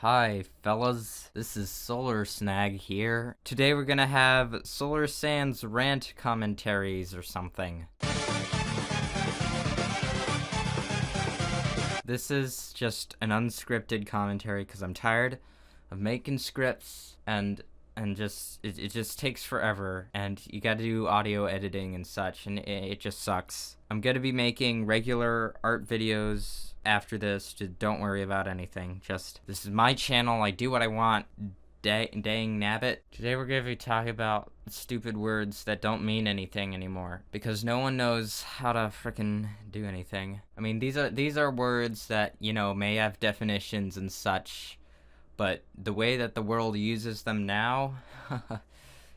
Hi fellas, this is Solar Snag here. Today we're gonna have Solar Sand's rant commentaries or something. This is just an unscripted commentary because I'm tired of making scripts and just it just takes forever, and you gotta do audio editing and such, and it just sucks. I'm gonna be making regular art videos after this. Just don't worry about anything. Just, this is my channel, I do what I want. Dang nabbit. Today we're gonna be talking about stupid words that don't mean anything anymore, because no one knows how to frickin' do anything. I mean, these are words that, you know, may have definitions and such, but the way that the world uses them now,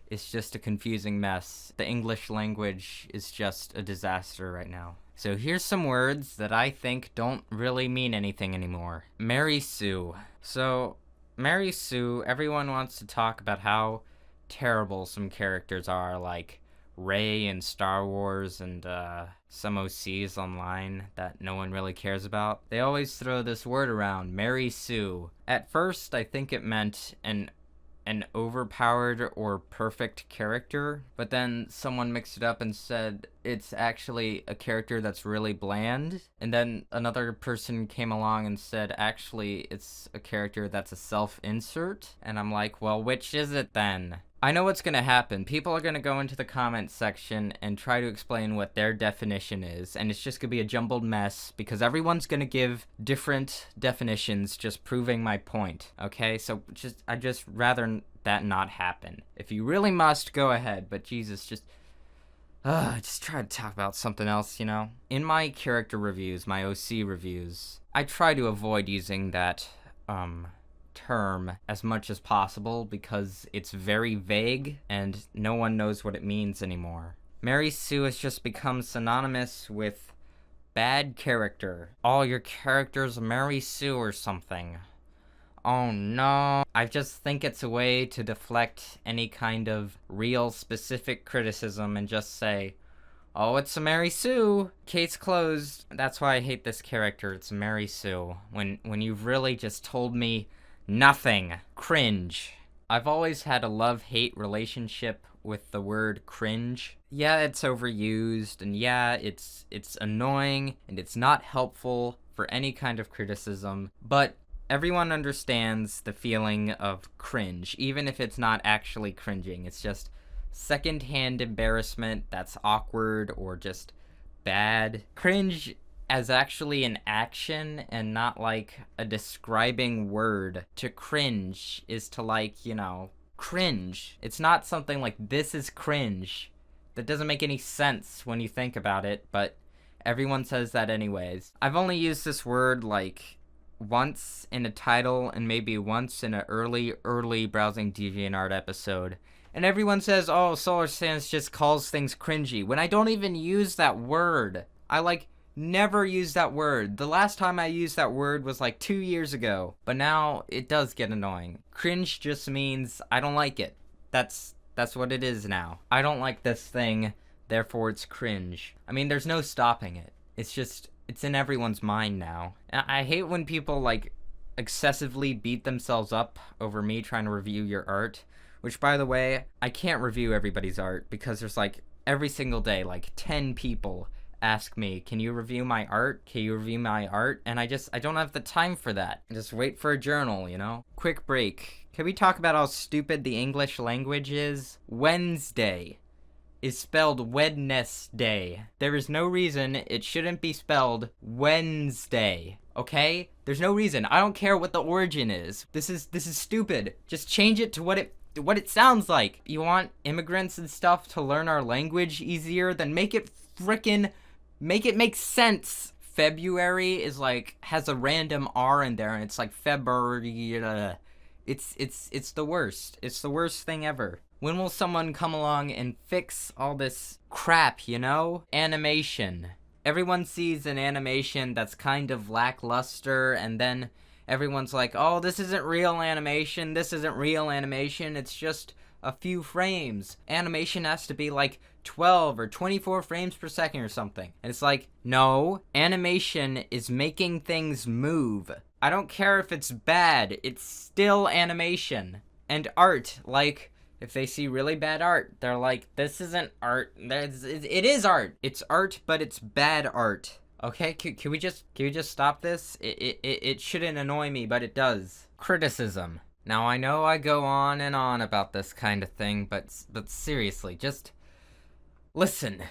it's just a confusing mess. The English language is just a disaster right now. So here's some words that I think don't really mean anything anymore. Mary Sue. So, Mary Sue, everyone wants to talk about how terrible some characters are, like Rey in Star Wars and some OCs online that no one really cares about. They always throw this word around, Mary Sue. At first, I think it meant an overpowered or perfect character, but then someone mixed it up and said it's actually a character that's really bland, and then another person came along and said actually it's a character that's a self-insert, and I'm like, well, which is it then? I know what's gonna happen. People are gonna go into the comments section and try to explain what their definition is, and it's just gonna be a jumbled mess because everyone's gonna give different definitions, just proving my point. Okay, so I just rather that not happen. If you really must, go ahead, but Jesus, just try to talk about something else, you know? In my character reviews, my OC reviews, I try to avoid using that term as much as possible because it's very vague and no one knows what it means anymore. Mary Sue has just become synonymous with bad character. All your characters Mary Sue or something. Oh no. I just think it's a way to deflect any kind of real specific criticism and just say, oh, it's a Mary Sue. Case closed. That's why I hate this character. It's Mary Sue. When you've really just told me nothing. Cringe. I've always had a love-hate relationship with the word cringe. Yeah, it's overused, and yeah, it's annoying, and it's not helpful for any kind of criticism, but everyone understands the feeling of cringe, even if it's not actually cringing. It's just secondhand embarrassment that's awkward or just bad. Cringe as actually an action and not like a describing word. To cringe is to, like, you know, cringe. It's not something like, this is cringe. That doesn't make any sense when you think about it, but everyone says that anyways. I've only used this word like once in a title and maybe once in an early Browsing DeviantArt episode. And everyone says, oh, Solar Sans just calls things cringy, when I don't even use that word. I never use that word. The last time I used that word was like 2 years ago, but now it does get annoying. Cringe just means I don't like it. That's what it is now. I don't like this thing, therefore it's cringe. I mean, there's no stopping it. It's in everyone's mind now. And I hate when people like excessively beat themselves up over me trying to review your art, which, by the way, I can't review everybody's art because there's like every single day like 10 people ask me, can you review my art? Can you review my art? And I don't have the time for that. Just wait for a journal, you know? Quick break. Can we talk about how stupid the English language is? Wednesday is spelled Wednesday. There is no reason it shouldn't be spelled Wednesday. Okay? There's no reason. I don't care what the origin is. This is stupid. Just change it to what it sounds like. You want immigrants and stuff to learn our language easier? Then make it make sense. February is like, has a random R in there, and it's like February. It's the worst. It's the worst thing ever. When will someone come along and fix all this crap, you know? Animation. Everyone sees an animation that's kind of lackluster, and then everyone's like, oh, this isn't real animation. This isn't real animation. It's just a few frames. Animation has to be like 12 or 24 frames per second or something. And it's like, no, animation is making things move. I don't care if it's bad, it's still animation. And art, like, if they see really bad art, they're like, this isn't art. It is art. It's art, but it's bad art. Okay, can we just stop this? It shouldn't annoy me, but it does. Criticism. Now I know I go on and on about this kind of thing, but seriously, just listen.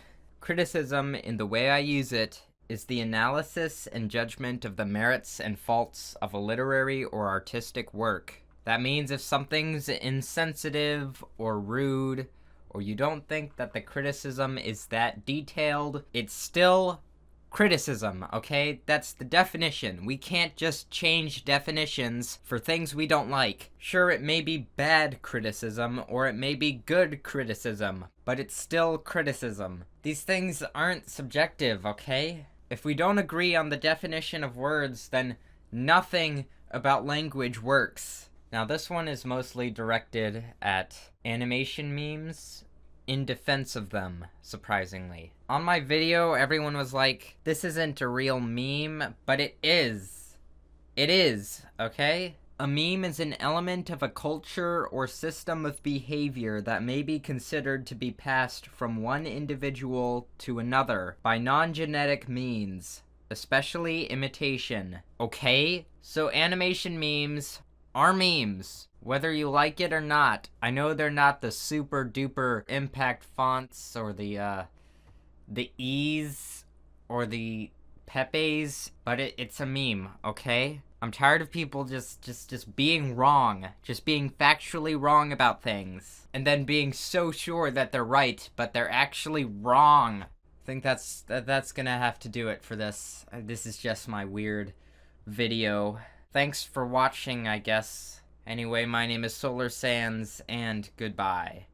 Criticism, in the way I use it, is the analysis and judgment of the merits and faults of a literary or artistic work. That means if something's insensitive or rude, or you don't think that the criticism is that detailed, it's still criticism, okay? That's the definition. We can't just change definitions for things we don't like. Sure, it may be bad criticism, or it may be good criticism, but it's still criticism. These things aren't subjective, okay? If we don't agree on the definition of words, then nothing about language works. Now, this one is mostly directed at animation memes in defense of them, surprisingly. On my video, everyone was like, this isn't a real meme, but it is. It is, okay? A meme is an element of a culture or system of behavior that may be considered to be passed from one individual to another by non-genetic means, especially imitation. Okay? So animation memes are memes, whether you like it or not. I know they're not the super duper impact fonts or the E's or the Pepe's, but it's a meme, okay? I'm tired of people just being wrong, just being factually wrong about things, and then being so sure that they're right, but they're actually wrong. I think that's gonna have to do it for this. This is just my weird video. Thanks for watching, I guess. Anyway, my name is Solar Sands, and goodbye.